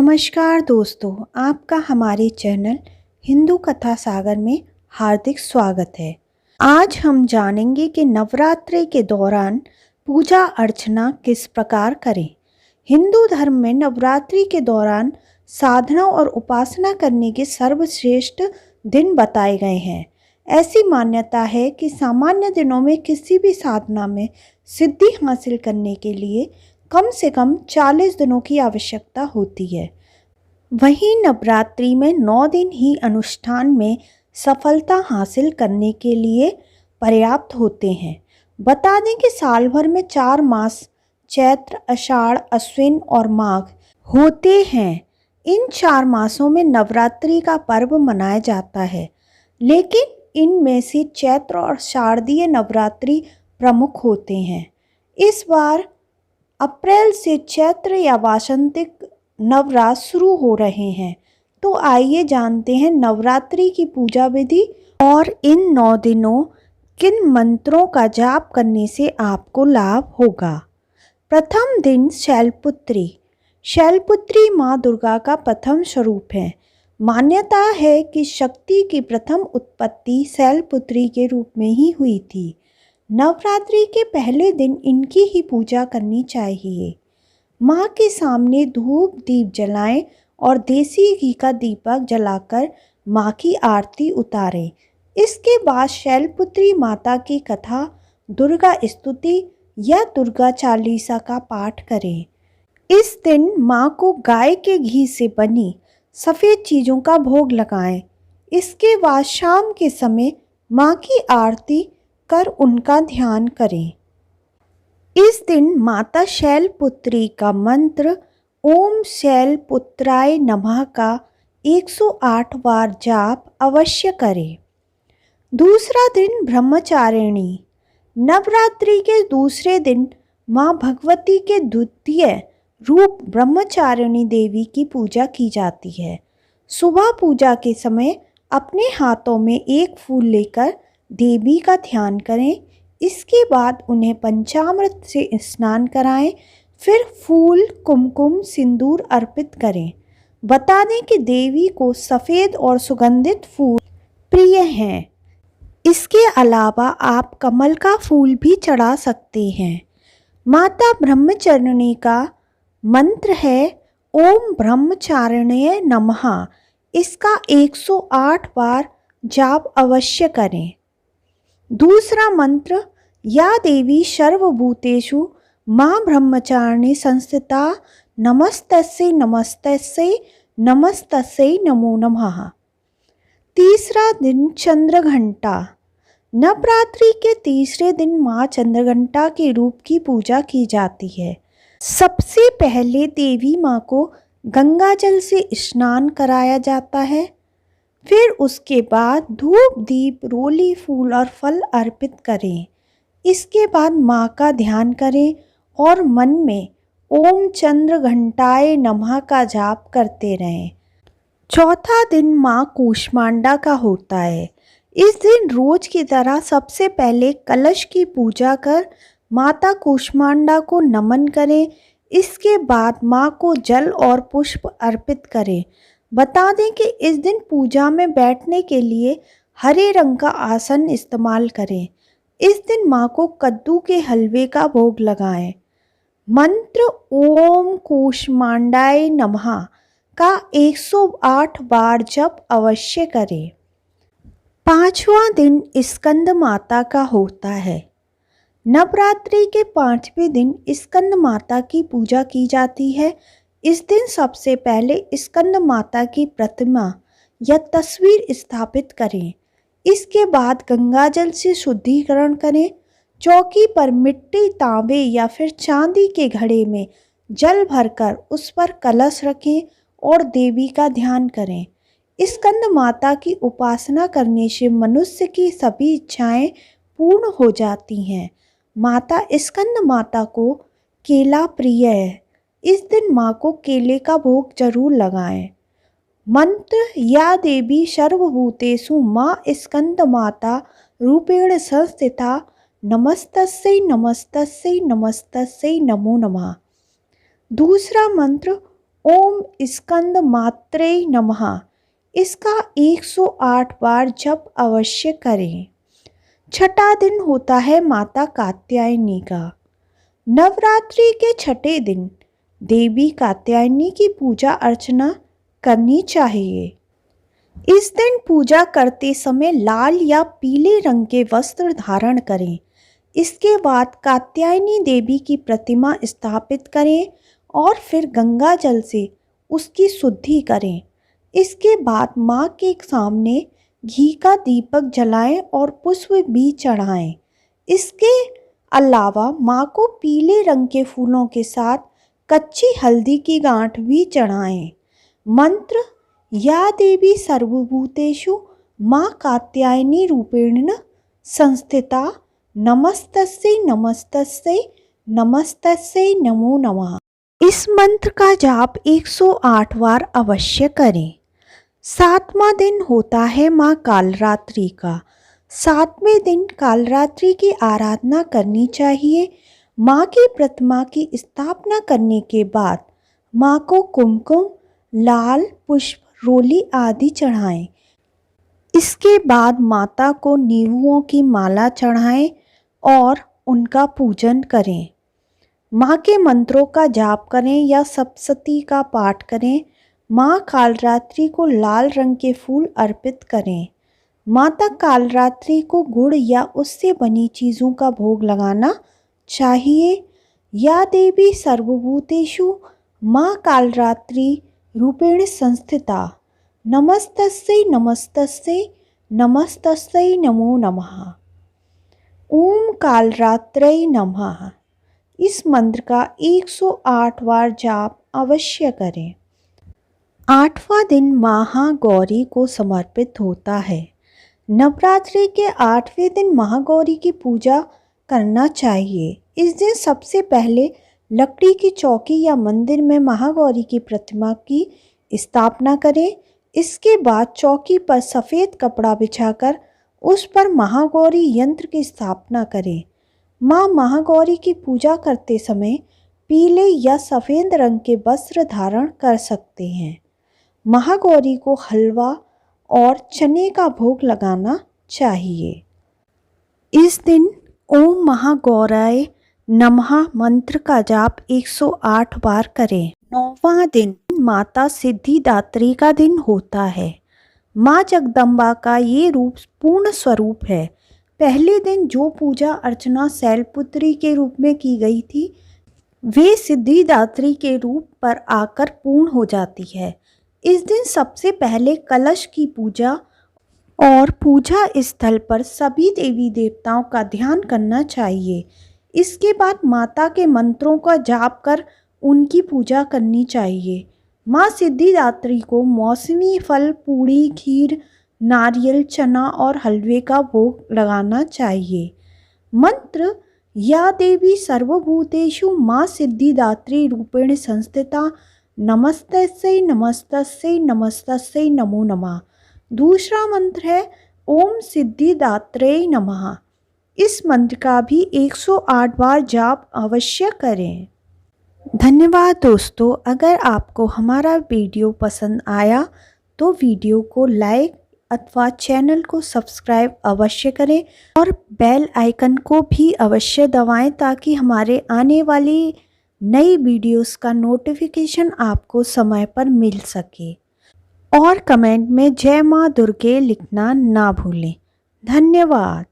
नमस्कार दोस्तों, आपका हमारे चैनल हिंदू कथा सागर में हार्दिक स्वागत है। आज हम जानेंगे कि नवरात्रि के दौरान पूजा अर्चना किस प्रकार करें। हिंदू धर्म में नवरात्रि के दौरान साधना और उपासना करने के सर्वश्रेष्ठ दिन बताए गए हैं। ऐसी मान्यता है कि सामान्य दिनों में किसी भी साधना में सिद्धि हासिल करने के लिए कम से कम 40 दिनों की आवश्यकता होती है। वहीं नवरात्रि में 9 दिन ही अनुष्ठान में सफलता हासिल करने के लिए पर्याप्त होते हैं। बता दें कि साल भर में 4 मास चैत्र, आषाढ़, अश्विन और माघ होते हैं। इन 4 मासों में नवरात्रि का पर्व मनाया जाता है, लेकिन इनमें से चैत्र और शारदीय नवरात्रि प्रमुख होते हैं। इस बार अप्रैल से चैत्र या वासंतिक नवरात्र शुरू हो रहे हैं, तो आइए जानते हैं नवरात्रि की पूजा विधि और इन 9 दिनों किन मंत्रों का जाप करने से आपको लाभ होगा। प्रथम दिन शैलपुत्री। शैलपुत्री माँ दुर्गा का प्रथम स्वरूप है। मान्यता है कि शक्ति की प्रथम उत्पत्ति शैलपुत्री के रूप में ही हुई थी। नवरात्रि के पहले दिन इनकी ही पूजा करनी चाहिए। माँ के सामने धूप दीप जलाएं और देसी घी का दीपक जलाकर माँ की आरती उतारें। इसके बाद शैलपुत्री माता की कथा, दुर्गा स्तुति या दुर्गा चालीसा का पाठ करें। इस दिन माँ को गाय के घी से बनी सफ़ेद चीज़ों का भोग लगाएं। इसके बाद शाम के समय माँ की आरती कर उनका ध्यान करें। इस दिन माता शैलपुत्री का मंत्र ओम शैलपुत्राय नमः का 108 बार जाप अवश्य करें। दूसरा दिन ब्रह्मचारिणी। नवरात्रि के दूसरे दिन माँ भगवती के द्वितीय रूप ब्रह्मचारिणी देवी की पूजा की जाती है। सुबह पूजा के समय अपने हाथों में एक फूल लेकर देवी का ध्यान करें। इसके बाद उन्हें पंचामृत से स्नान कराएं, फिर फूल, कुमकुम, सिंदूर अर्पित करें। बता दें कि देवी को सफ़ेद और सुगंधित फूल प्रिय हैं। इसके अलावा आप कमल का फूल भी चढ़ा सकते हैं। माता ब्रह्मचारिणी का मंत्र है ओम ब्रह्मचारिण्ये नमः। इसका 108 बार जाप अवश्य करें। दूसरा मंत्र या देवी सर्वभूतेषु माँ ब्रह्मचारिणी संस्थिता नमस्तस्यै नमस्तस्यै नमस्तस्यै नमो नमः। तीसरा दिन चंद्रघंटा। नवरात्रि के तीसरे दिन माँ चंद्रघंटा के रूप की पूजा की जाती है। सबसे पहले देवी माँ को गंगा जल से स्नान कराया जाता है। फिर उसके बाद धूप दीप, रोली, फूल और फल अर्पित करें। इसके बाद माँ का ध्यान करें और मन में ओम चंद्रघंटाय नमः का जाप करते रहें। चौथा दिन माँ कूष्मांडा का होता है। इस दिन रोज की तरह सबसे पहले कलश की पूजा कर माता कूष्मांडा को नमन करें। इसके बाद माँ को जल और पुष्प अर्पित करें। बता दें कि इस दिन पूजा में बैठने के लिए हरे रंग का आसन इस्तेमाल करें। इस दिन माँ को कद्दू के हलवे का भोग लगाएं। मंत्र ओम कूष्मांडाय नमः का 108 बार जप अवश्य करें। पांचवा दिन स्कंद माता का होता है। नवरात्रि के 5वें दिन स्कंद माता की पूजा की जाती है। इस दिन सबसे पहले स्कंद माता की प्रतिमा या तस्वीर स्थापित करें। इसके बाद गंगा जल से शुद्धिकरण करें। चौकी पर मिट्टी, तांबे या फिर चांदी के घड़े में जल भरकर उस पर कलश रखें और देवी का ध्यान करें। स्कंद माता की उपासना करने से मनुष्य की सभी इच्छाएं पूर्ण हो जाती हैं। माता स्कंद माता को केला प्रिय है। इस दिन माँ को केले का भोग जरूर लगाएं। मंत्र या देवी सर्वभूतेषु माँ स्कंद माता रूपेण संस्थिता नमस्तस्यै नमस्तस्यै नमस्तस्यै नमो नमः। दूसरा मंत्र ओम स्कंद मात्रे नमः, इसका 108 बार जप अवश्य करें। छठा दिन होता है माता कात्यायनी का। नवरात्रि के छठे दिन देवी कात्यायनी की पूजा अर्चना करनी चाहिए। इस दिन पूजा करते समय लाल या पीले रंग के वस्त्र धारण करें। इसके बाद कात्यायनी देवी की प्रतिमा स्थापित करें और फिर गंगा जल से उसकी शुद्धि करें। इसके बाद माँ के सामने घी का दीपक जलाएं और पुष्प भी चढ़ाएं। इसके अलावा माँ को पीले रंग के फूलों के साथ कच्ची हल्दी की गांठ भी चढ़ाएं। मंत्र: या देवी सर्वभूतेषु माँ कात्यायनी रूपेण संस्थिता नमस्तस्यै नमस्तस्यै नमस्तस्यै नमो नमः। इस मंत्र का जाप 108 बार अवश्य करें। सातवां दिन होता है माँ कालरात्रि का। सातवें दिन कालरात्रि की आराधना करनी चाहिए। माँ की प्रतिमा की स्थापना करने के बाद माँ को कुमकुम, लाल पुष्प, रोली आदि चढ़ाएं। इसके बाद माता को नींबुओं की माला चढ़ाएं और उनका पूजन करें। माँ के मंत्रों का जाप करें या सप्तशती का पाठ करें। माँ कालरात्रि को लाल रंग के फूल अर्पित करें। माता कालरात्रि को गुड़ या उससे बनी चीज़ों का भोग लगाना चाहिए। या देवी सर्वभूतेषु माँ कालरात्रि रूपेण संस्थिता नमस्तस्यै नमस्तस्यै नमस्तस्यै नमो नमः। ओम कालरात्रै नमः, इस मंत्र का 108 बार जाप अवश्य करें। आठवां दिन महागौरी को समर्पित होता है। नवरात्रि के 8वें दिन महागौरी की पूजा करना चाहिए। इस दिन सबसे पहले लकड़ी की चौकी या मंदिर में महागौरी की प्रतिमा की स्थापना करें। इसके बाद चौकी पर सफ़ेद कपड़ा बिछाकर उस पर महागौरी यंत्र की स्थापना करें। माँ महागौरी की पूजा करते समय पीले या सफ़ेद रंग के वस्त्र धारण कर सकते हैं। महागौरी को हलवा और चने का भोग लगाना चाहिए। इस दिन ओम महागौराय नमः मंत्र का जाप 108 बार करें। 9वां दिन माता सिद्धिदात्री का दिन होता है। माँ जगदम्बा का ये रूप पूर्ण स्वरूप है। पहले दिन जो पूजा अर्चना शैलपुत्री के रूप में की गई थी वे सिद्धिदात्री के रूप पर आकर पूर्ण हो जाती है। इस दिन सबसे पहले कलश की पूजा और पूजा स्थल पर सभी देवी देवताओं का ध्यान करना चाहिए। इसके बाद माता के मंत्रों का जाप कर उनकी पूजा करनी चाहिए। माँ सिद्धिदात्री को मौसमी फल, पूड़ी, खीर, नारियल, चना और हलवे का भोग लगाना चाहिए। मंत्र: या देवी सर्वभूतेषु माँ सिद्धिदात्री रूपेण संस्थिता नमस्तस्यै नमस्तस्यै नमस्तस्यै नमो नमः। दूसरा मंत्र है ओम सिद्धिदात्रे नमः। इस मंत्र का भी 108 बार जाप अवश्य करें। धन्यवाद दोस्तों। अगर आपको हमारा वीडियो पसंद आया तो वीडियो को लाइक अथवा चैनल को सब्सक्राइब अवश्य करें और बेल आइकन को भी अवश्य दबाएं ताकि हमारे आने वाली नई वीडियोस का नोटिफिकेशन आपको समय पर मिल सके। और कमेंट में जय माँ दुर्गे लिखना ना भूलें। धन्यवाद।